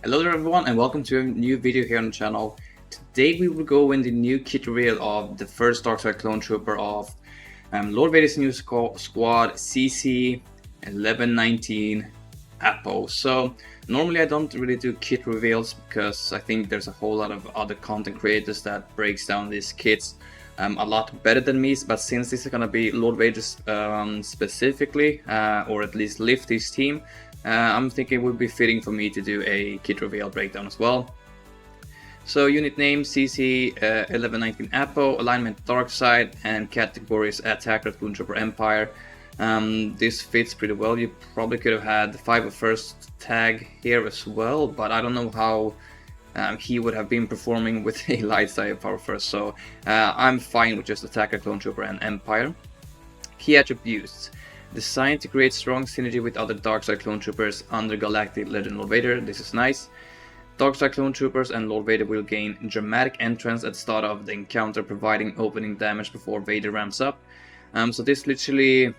Hello there everyone and welcome to a new video here on the channel. Today we will go in the new kit reveal of the first Darkside Clone Trooper of Lord Vaders' new squad CC-1119 Appo. So normally I don't really do kit reveals because I think there's a whole lot of other content creators that breaks down these kits a lot better than me, but since this is gonna be Lord Vaders specifically, or at least lift his team, I'm thinking it would be fitting for me to do a kit reveal breakdown as well. So unit name CC-1119 Appo, alignment Darkside, and categories Attacker, Clone Trooper, Empire. This fits pretty well. You probably could have had the 501st tag here as well, but I don't know how he would have been performing with a light side power first, so I'm fine with just Attacker, Clone Trooper, and Empire. Key attributes: designed to create strong synergy with other Darkside Clone Troopers under Galactic Legend Lord Vader. This is nice. Darkside Clone Troopers and Lord Vader will gain dramatic entrance at the start of the encounter, providing opening damage before Vader ramps up. So this literally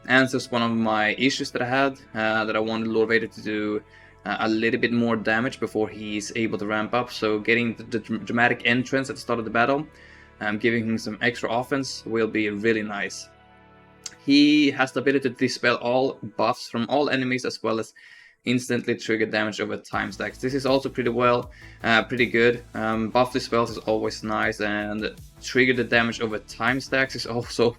answers one of my issues that I had, that I wanted Lord Vader to do a little bit more damage before he's able to ramp up. So getting the dramatic entrance at the start of the battle, giving him some extra offense will be really nice. He has the ability to dispel all buffs from all enemies, as well as instantly trigger damage over time stacks. This is also pretty good. Buff dispels is always nice, and trigger the damage over time stacks is also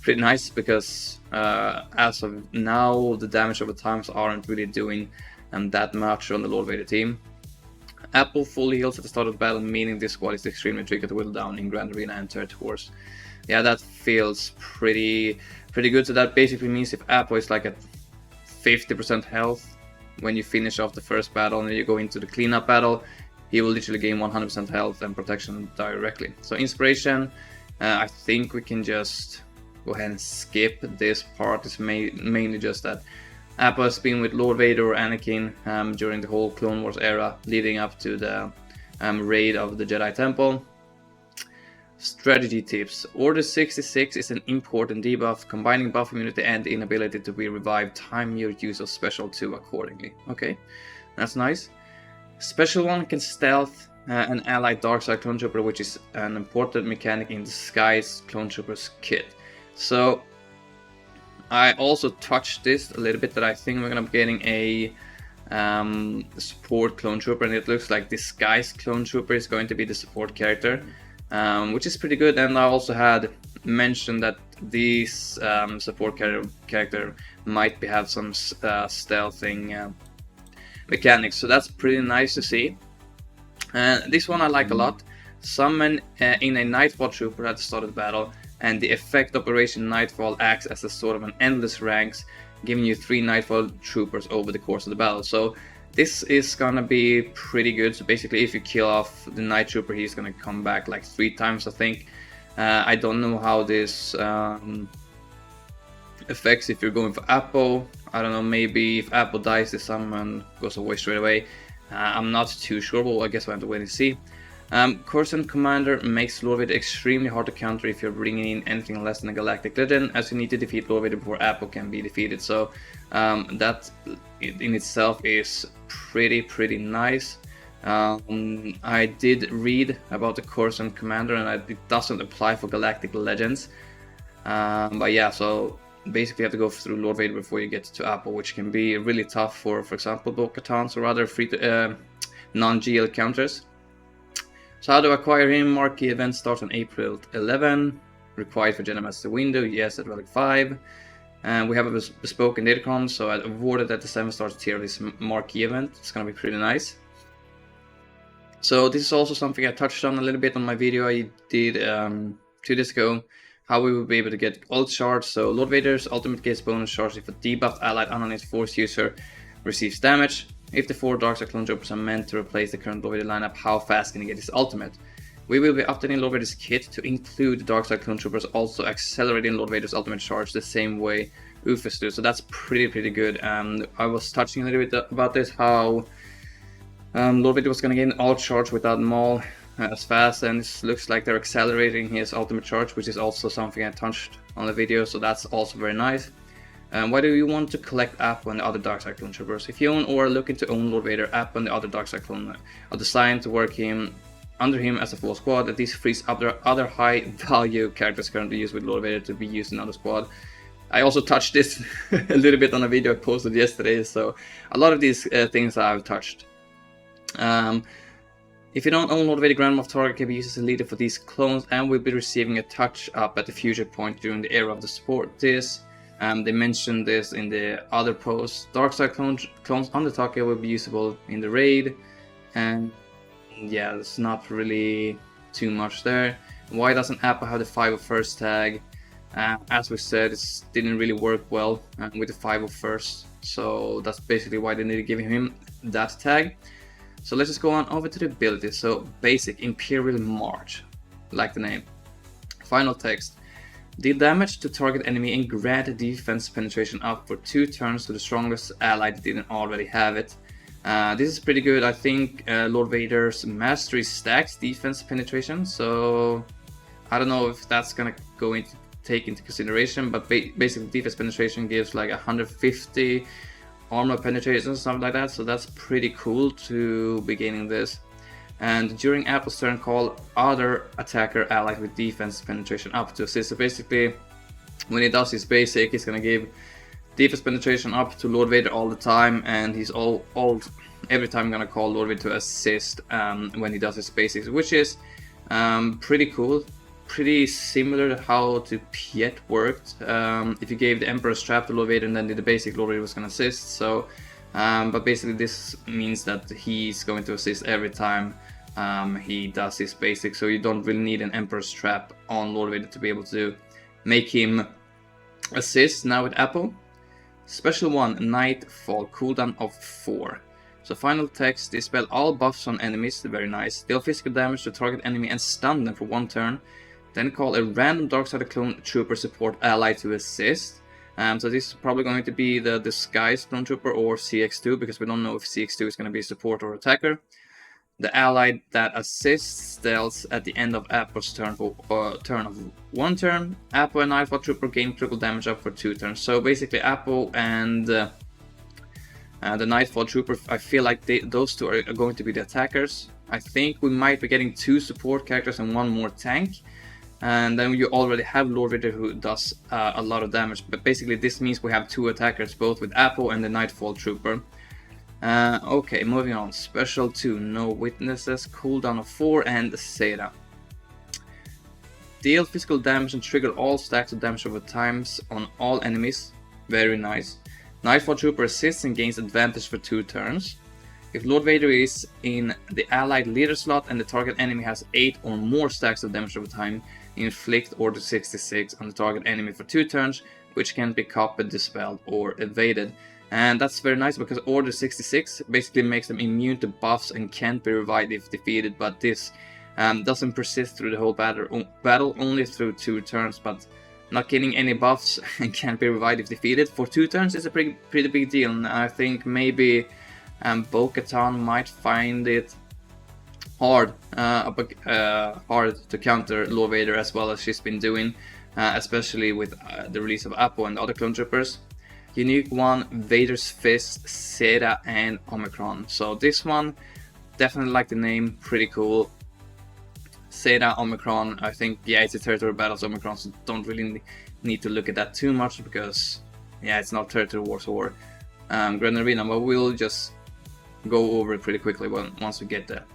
pretty nice because as of now the damage over times aren't really doing that much on the Lord Vader team. Appo full heals at the start of the battle, meaning this squad is extremely tricky to whittle down in Grand Arena and Third Horse. Yeah, that feels pretty good. So that basically means if Appo is like at 50% health when you finish off the first battle and then you go into the cleanup battle, he will literally gain 100% health and protection directly. So inspiration, I think we can just go ahead and skip this part. It's mainly just that Appo has been with Lord Vader or Anakin during the whole Clone Wars era, leading up to the raid of the Jedi Temple. Strategy tips: Order 66 is an important debuff, combining buff immunity and the inability to be revived. Time your use of Special 2 accordingly. Okay, that's nice. Special 1 can stealth an allied Darkside Clone Trooper, which is an important mechanic in Disguise Clone Trooper's kit. So I also touched this a little bit, that I think we're gonna be getting a support Clone Trooper, and it looks like Disguise Clone Trooper is going to be the support character, which is pretty good. And I also had mentioned that this support character might have some stealthing mechanics, so that's pretty nice to see. This one I like a lot. Summon in a Nightfall Trooper at the start of the battle, and the effect Operation Nightfall acts as a sort of an endless ranks, giving you 3 Nightfall Troopers over the course of the battle. So this is gonna be pretty good. So basically if you kill off the Night Trooper, he's gonna come back like 3 times, I think. I don't know how this affects if you're going for Appo. I don't know, maybe if Appo dies, the summon goes away straight away. I'm not too sure, but I guess we'll have to wait and see. Coruscant Commander makes Lord Vader extremely hard to counter if you're bringing in anything less than a Galactic Legend, as you need to defeat Lord Vader before Appo can be defeated. So that in itself is pretty nice. I did read about the Coruscant Commander, and it doesn't apply for Galactic Legends. But yeah, so basically you have to go through Lord Vader before you get to Appo, which can be really tough for example, Bo-Katan's or other non-GL counters. So how to acquire him? Marquee event starts on April 11. Required for Jedi Master window, yes, at Relic 5. And we have a bespoke Datacron, so I awarded at the 7-star tier of this marquee event. It's gonna be pretty nice. So this is also something I touched on a little bit on my video I did 2 days ago, how we will be able to get ult charge. So Lord Vader's ultimate gets bonus charge if a debuffed allied unannounced force user receives damage. If the 4 Darkside Clone Troopers are meant to replace the current Lord Vader lineup, how fast can he get his ultimate? We will be updating Lord Vader's kit to include the Darkside Clone Troopers, also accelerating Lord Vader's ultimate charge the same way UFOs do. So that's pretty good. I was touching a little bit about this, how Lord Vader was going to gain ult charge without Maul as fast, and it looks like they're accelerating his ultimate charge, which is also something I touched on the video, so that's also very nice. Why do you want to collect Appo and the other Darkside clone troopers? If you own or are looking to own Lord Vader, Appo and the other Darkside clone are designed to work under him as a full squad. That this frees up other high value characters currently used with Lord Vader to be used in other squad. I also touched this a little bit on a video I posted yesterday, so a lot of these things I've touched. If you don't own Lord Vader, Grand Moff Target can be used as a leader for these clones and will be receiving a touch up at the future point during the era of the support. They mentioned this in the other posts. Darkside clones on the Taka will be usable in the raid, and yeah, there's not really too much there. Why doesn't Appo have the 501st tag? As we said, it didn't really work well with the 501st, so that's basically why they need to give him that tag. So let's just go on over to the abilities. So basic Imperial March, like the name. Final text. Deal damage to target enemy and grant defense penetration up for 2 turns to the strongest ally that didn't already have it. This is pretty good. I think Lord Vader's mastery stacks defense penetration, so I don't know if that's gonna take into consideration, but basically defense penetration gives like 150 armor penetration, something like that, so that's pretty cool to be gaining this. And during Appo's turn, call other attacker allies with defense penetration up to assist. So basically, when he does his basic, he's gonna give defense penetration up to Lord Vader all the time, and he's every time gonna call Lord Vader to assist when he does his basics, which is pretty cool. Pretty similar to how to Piet worked. If you gave the Emperor's Trap to Lord Vader and then did the basic, Lord Vader was going to assist. So, but basically this means that he's going to assist every time he does his basic. So you don't really need an Emperor's Trap on Lord Vader to be able to make him assist. Now with Appo, special 1, Nightfall, cooldown of 4. So final text, dispel all buffs on enemies, very nice. Deal physical damage to target enemy and stun them for 1 turn. Then call a random Darkside clone trooper support ally to assist. So this is probably going to be the disguised clone trooper or CX2, because we don't know if CX2 is going to be support or attacker. The ally that assists deals at the end of Appo's turn for turn of 1 turn. Appo and Nightfall trooper gain critical damage up for 2 turns. So basically Appo and the Nightfall trooper, I feel like those two are going to be the attackers. I think we might be getting 2 support characters and 1 more tank. And then you already have Lord Vader who does a lot of damage. But basically this means we have 2 attackers, both with Appo and the Nightfall trooper. Okay, moving on. Special 2, no witnesses, cooldown of 4, and Seda. Deal physical damage and trigger all stacks of damage over times on all enemies. Very nice. Nightfall trooper assists and gains advantage for 2 turns. If Lord Vader is in the allied leader slot and the target enemy has 8 or more stacks of damage over time, inflict Order 66 on the target enemy for 2 turns, which can be copied, dispelled, or evaded. And that's very nice because Order 66 basically makes them immune to buffs and can't be revived if defeated, but this doesn't persist through the whole battle, only through 2 turns, but not getting any buffs and can't be revived if defeated for 2 turns is a pretty big deal. And I think maybe Bo-Katan might find it hard to counter Lord Vader as well as she's been doing, especially with the release of Appo and other clone troopers. Unique 1, Vader's Fist, Seda, and Omicron. So this one, definitely like the name, pretty cool. Seda, Omicron, I think, yeah, it's a territory battles Omicron, so don't really need to look at that too much because, yeah, it's not territory wars or Grand Arena, but we'll just go over it pretty quickly once we get there.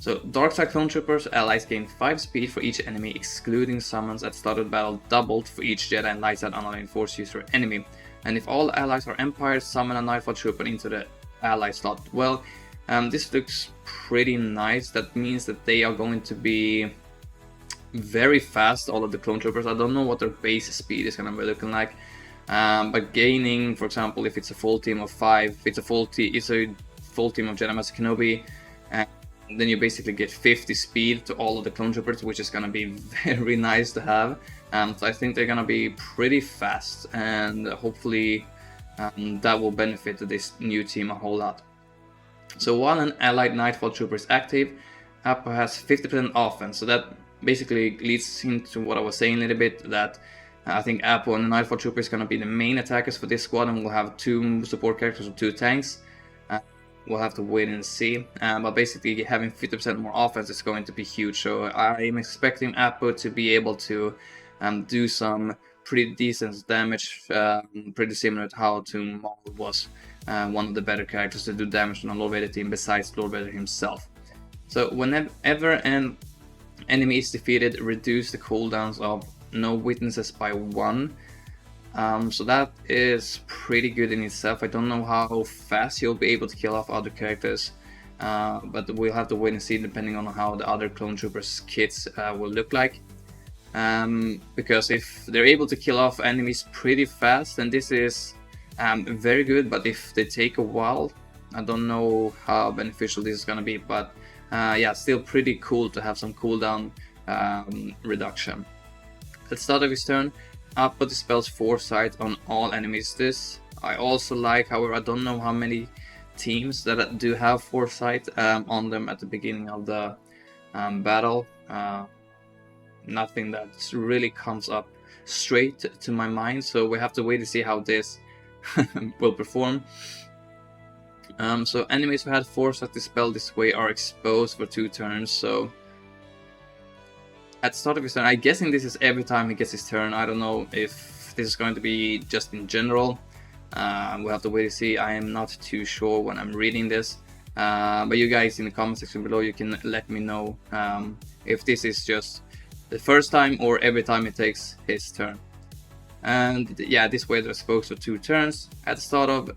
So, Darkside Clone Troopers, allies gain 5 speed for each enemy, excluding summons at start of battle, doubled for each Jedi and Light Side Unaligned Force user enemy. And if all allies are Empire, summon a Nightfall Trooper into the ally slot. Well, this looks pretty nice. That means that they are going to be very fast, all of the Clone Troopers. I don't know what their base speed is going to be looking like. But gaining, for example, if it's a full team of 5, if it's a full team of Jedi Master Kenobi, then you basically get 50 speed to all of the Clone Troopers, which is going to be very nice to have. So I think they're going to be pretty fast, and hopefully that will benefit this new team a whole lot. So while an allied Nightfall Trooper is active, Appo has 50% offense. So that basically leads into what I was saying a little bit, that I think Appo and the Nightfall Trooper is going to be the main attackers for this squad, and we'll have 2 support characters or 2 tanks. We'll have to wait and see, but basically having 50% more offense is going to be huge, so I'm expecting Appo to be able to do some pretty decent damage, pretty similar to how Maul was one of the better characters to do damage on a Lord Vader team besides Lord Vader himself. So whenever an enemy is defeated, reduce the cooldowns of no witnesses by 1. So that is pretty good in itself. I don't know how fast you'll be able to kill off other characters, but we'll have to wait and see depending on how the other clone troopers kits will look like. Because if they're able to kill off enemies pretty fast, then this is very good, but if they take a while, I don't know how beneficial this is gonna be, but yeah, still pretty cool to have some cooldown reduction. At the start of his turn, Appo dispels Foresight on all enemies. This I also like, however I don't know how many teams that do have Foresight on them at the beginning of the battle. Nothing that really comes up straight to my mind, so we have to wait to see how this will perform. So enemies who had Foresight dispelled this way are exposed for 2 turns, so at the start of his turn, I'm guessing this is every time he gets his turn. I don't know if this is going to be just in general. We'll have to wait to see. I am not too sure when I'm reading this. But you guys in the comment section below, you can let me know if this is just the first time or every time he takes his turn. And yeah, this way they're exposed for 2 turns. At the start of...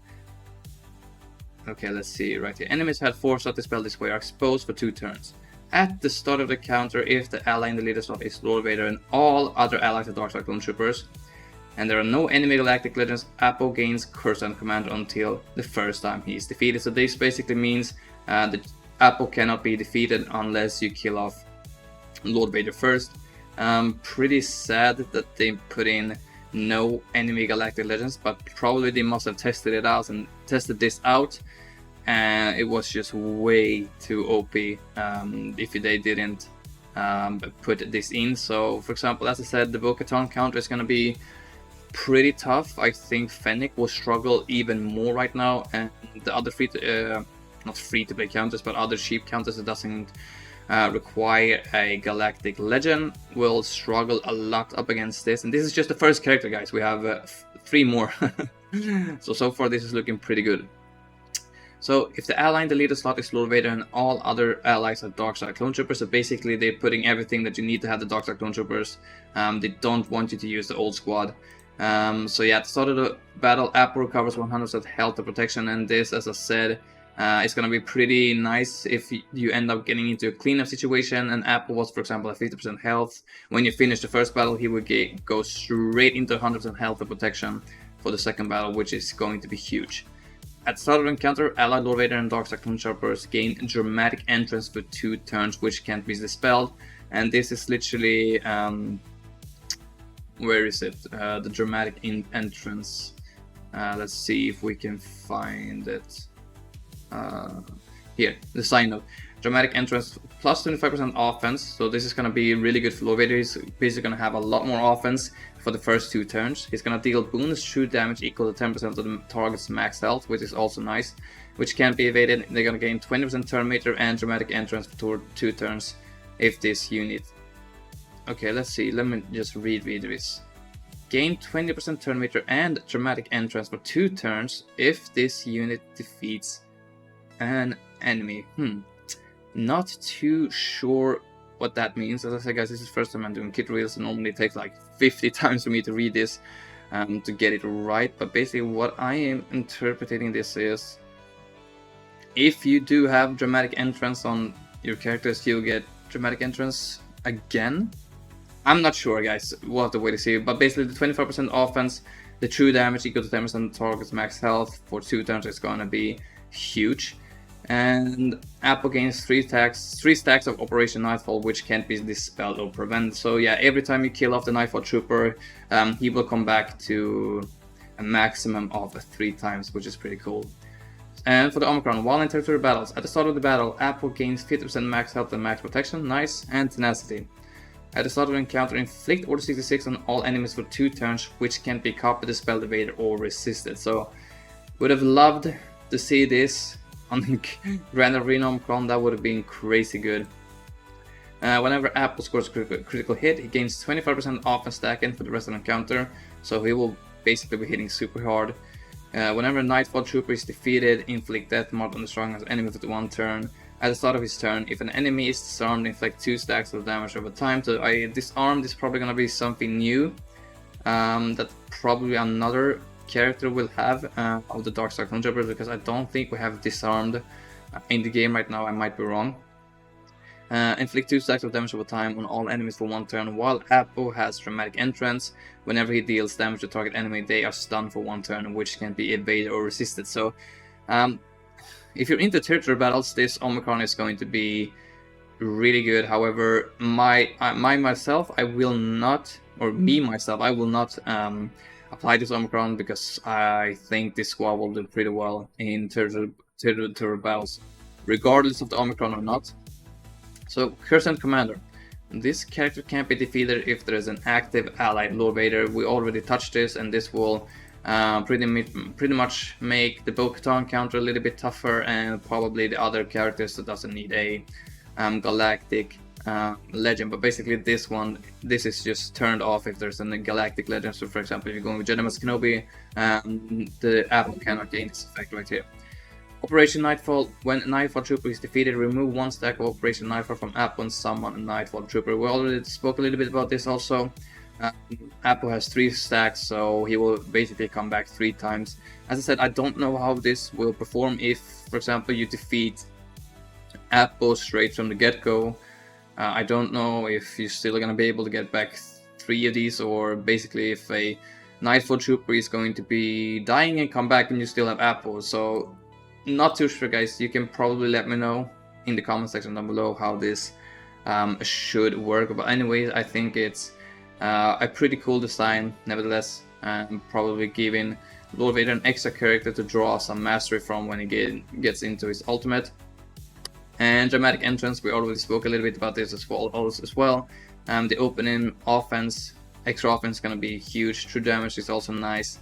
Okay, let's see right here. Enemies who had Foresight dispelled this way are exposed for 2 turns. At the start of the counter, if the ally in the leader slot is Lord Vader and all other allies are Dark Side Clone Troopers, and there are no enemy Galactic Legends, Appo gains Curse and Command until the first time he is defeated. So this basically means that Appo cannot be defeated unless you kill off Lord Vader first. Pretty sad that they put in no enemy Galactic Legends, but probably they must have tested it out and tested this out. And it was just way too OP if they didn't put this in. So, for example, as I said, the Bo-Katan counter is going to be pretty tough. I think Fennec will struggle even more right now, and the other not free-to-play counters, but other cheap counters that doesn't require a Galactic Legend will struggle a lot up against this. And this is just the first character, guys. We have 3 more. So far this is looking pretty good. So if the ally in the leader slot is Lord Vader and all other allies are Darkside Clone Troopers, so basically they're putting everything that you need to have the Darkside Clone Troopers. They don't want you to use the old squad. So yeah, at the start of the battle, Appo recovers 100% health and protection, and this, as I said, is going to be pretty nice if you end up getting into a cleanup situation. And Appo was, for example, at 50% health. When you finish the first battle, he would go straight into 100% health and protection for the second battle, which is going to be huge. At the start of the encounter, allied Lord Vader and Darkside Clone Troopers gain dramatic entrance for 2 turns, which can't be dispelled. And this is literally, where is it? The dramatic entrance. Let's see if we can find it. Here, the sign note. Dramatic entrance plus 25% offense. So this is going to be really good for Lord Vader. He's basically going to have a lot more offense for the first 2 turns. He's going to deal bonus true damage equal to 10% of the target's max health, which is also nice, which can't be evaded. They're going to gain 20% turn meter and dramatic entrance for 2 turns if this unit... Okay, let's see. Let me just read this. Gain 20% turn meter and dramatic entrance for 2 turns if this unit defeats an enemy. Not too sure what that means. As I said, guys, this is the first time I'm doing kit reels. It normally takes like 50 times for me to read this to get it right. But basically what I am interpreting this is, if you do have dramatic entrance on your characters, you'll get dramatic entrance again. I'm not sure, guys. We'll have to wait to see. But basically the 25% offense, the true damage equal to 10% of the target's max health for 2 turns is going to be huge. And Appo gains 3 stacks of Operation Nightfall, which can't be dispelled or prevented. So yeah, every time you kill off the Nightfall Trooper, he will come back to a maximum of 3 times, which is pretty cool. And for the Omicron, while in territory battles, at the start of the battle, Appo gains 50% max health and max protection, nice, and tenacity. At the start of the encounter, inflict Order 66 on all enemies for 2 turns, which can be copied, dispelled, evaded, or resisted. So, would have loved to see this on the Grand Arena Omicron. That would have been crazy good. Whenever Appo scores a critical hit, he gains 25% offense stacking for the rest of the encounter, so he will basically be hitting super hard. Whenever Nightfall Trooper is defeated, inflict death mark on the strongest enemy for 1 turn. At the start of his turn, if an enemy is disarmed, inflict 2 stacks of damage over time. So disarmed is probably gonna be something new that probably another character will have of the Dark Star Conjurer, because I don't think we have disarmed in the game right now. I might be wrong. Inflict 2 stacks of damage over time on all enemies for 1 turn, while Appo has Dramatic Entrance. Whenever he deals damage to target enemy, they are stunned for 1 turn, which can be evaded or resisted. So, if you're into territory battles, this Omicron is going to be really good. However, myself, I will not apply this Omicron, because I think this squad will do pretty well in territory battles, regardless of the Omicron or not. So, Cursed Commander. This character can't be defeated if there is an active allied Lord Vader. We already touched this, and this will pretty much make the Bo-Katan counter a little bit tougher, and probably the other characters that doesn't need a galactic legend. But basically this is just turned off if there's a galactic legend. So for example, if you're going with Jedi Master Kenobi, the Appo cannot gain this effect right here. Operation Nightfall. When a Nightfall Trooper is defeated, remove 1 stack of Operation Nightfall from Appo and summon a Nightfall Trooper. We already spoke a little bit about this also. Appo has 3 stacks, so he will basically come back 3 times. As I said, I don't know how this will perform if, for example, you defeat Appo straight from the get-go. I don't know if you're still going to be able to get back 3 of these, or basically if a Nightfall Trooper is going to be dying and come back and you still have Appo. So, not too sure, guys. You can probably let me know in the comment section down below how this should work. But anyways, I think it's a pretty cool design nevertheless, and probably giving Lord Vader an extra character to draw some mastery from when he gets into his ultimate. And Dramatic Entrance, we already spoke a little bit about this as well. The opening offense, extra offense is going to be huge. True damage is also nice.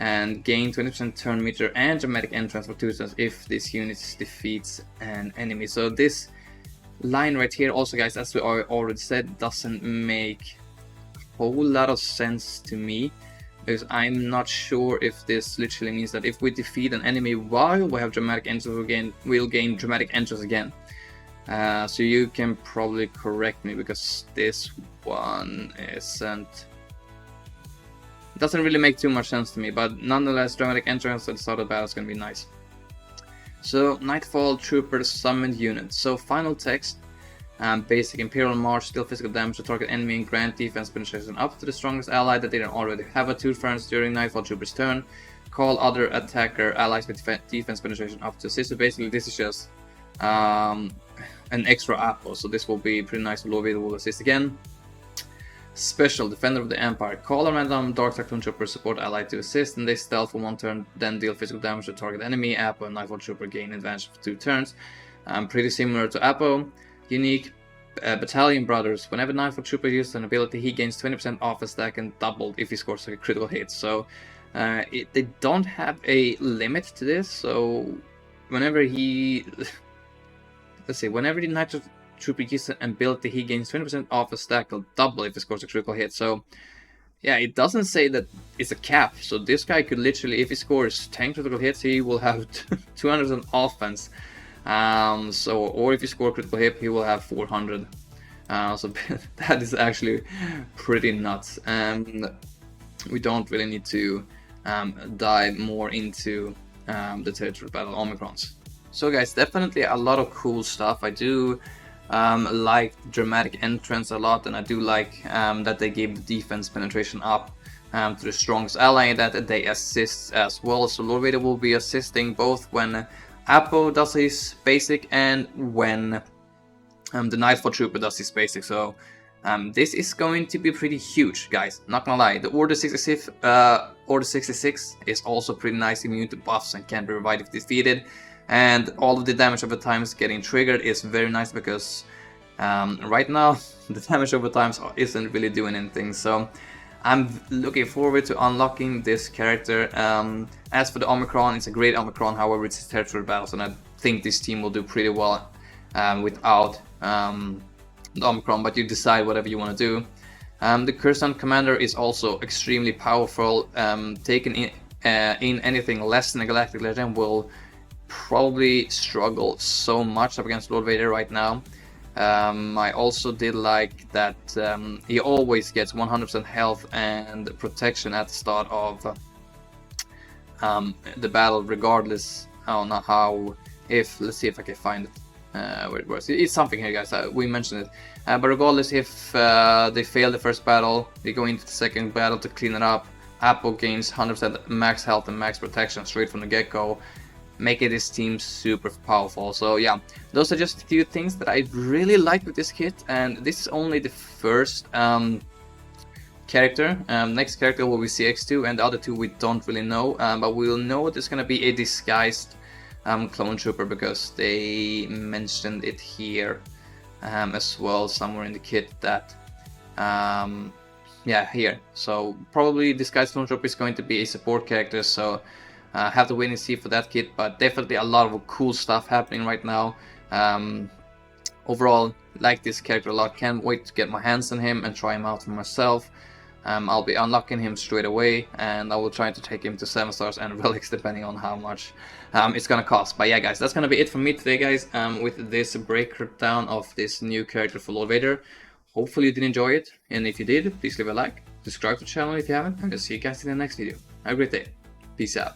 And gain 20% turn meter and Dramatic Entrance for 2 turns if this unit defeats an enemy. So this line right here also, guys, as we already said, doesn't make a whole lot of sense to me, because I'm not sure if this literally means that if we defeat an enemy while we have Dramatic Entrance, we'll gain Dramatic Entrance again. So you can probably correct me, because this one doesn't really make too much sense to me, but nonetheless, Dramatic Entrance at the start of the battle is going to be nice. So, Nightfall Trooper summoned unit. So, final text. Basic Imperial March, deal physical damage to target enemy and grant defense penetration up to the strongest ally that didn't already have a 2 turns during Nightfall Trooper's turn. Call other attacker allies with defense penetration up to assist. So basically this is just an extra Appo, so this will be pretty nice. Lord Vader will assist again. Special Defender of the Empire. Call a random Dark Star Trooper support ally to assist, and they stealth for 1 turn, then deal physical damage to target enemy. Appo and Nightfall Trooper gain advantage for 2 turns. Pretty similar to Appo. Unique Battalion Brothers. Whenever Nightfall Trooper uses an ability, he gains 20% off a stack and doubled if he scores a critical hit. So they don't have a limit to this. So whenever whenever the Nightfall Trooper uses an ability, he gains 20% off a stack or double if he scores a critical hit. So yeah, it doesn't say that it's a cap. So this guy could literally, if he scores 10 critical hits, he will have 200 on offense. Or if you score a critical hit, he will have 400. So that is actually pretty nuts. And we don't really need to dive more into the territory battle Omicrons. So guys, definitely a lot of cool stuff. I do like Dramatic Entrance a lot, and I do like that they give the defense penetration up to the strongest ally, that they assist as well. So Lord Vader will be assisting both when Appo does his basic and when the Nightfall Trooper does his basic. So this is going to be pretty huge, guys. Not gonna lie. The Order 66 is also pretty nice, immune to buffs and can be revived if defeated. And all of the damage over time getting triggered is very nice, because Right now, the damage over times isn't really doing anything, so I'm looking forward to unlocking this character. As for the Omicron, it's a great Omicron, however it's territory battles, and I think this team will do pretty well without the Omicron, but you decide whatever you want to do. The Cursed Commander is also extremely powerful. Taken in anything less than a Galactic Legend will probably struggle so much up against Lord Vader right now. I also did like that he always gets 100% health and protection at the start of the battle, regardless on how. Let's see if I can find it. Where it was. It's something here, guys. We mentioned it. But regardless, if they fail the first battle, they go into the second battle to clean it up. Appo gains 100% max health and max protection straight from the get-go, making this team super powerful. So yeah, those are just a few things that I really like with this kit, and this is only the first character. Next character will be CX2, and the other two we don't really know, but we'll know there's gonna be a disguised clone trooper because they mentioned it here as well somewhere in the kit that yeah, here. So probably disguised clone trooper is going to be a support character, so have to wait and see for that kit, but definitely a lot of cool stuff happening right now. Overall, like this character a lot. Can't wait to get my hands on him and try him out for myself. I'll be unlocking him straight away, and I will try to take him to 7 stars and relics depending on how much it's gonna cost. But yeah, guys, that's gonna be it for me today, guys, with this breakdown of this new character for Lord Vader. Hopefully you did enjoy it, and if you did, please leave a like, subscribe to the channel if you haven't, and I'll see you guys in the next video. Have a great day. Peace out.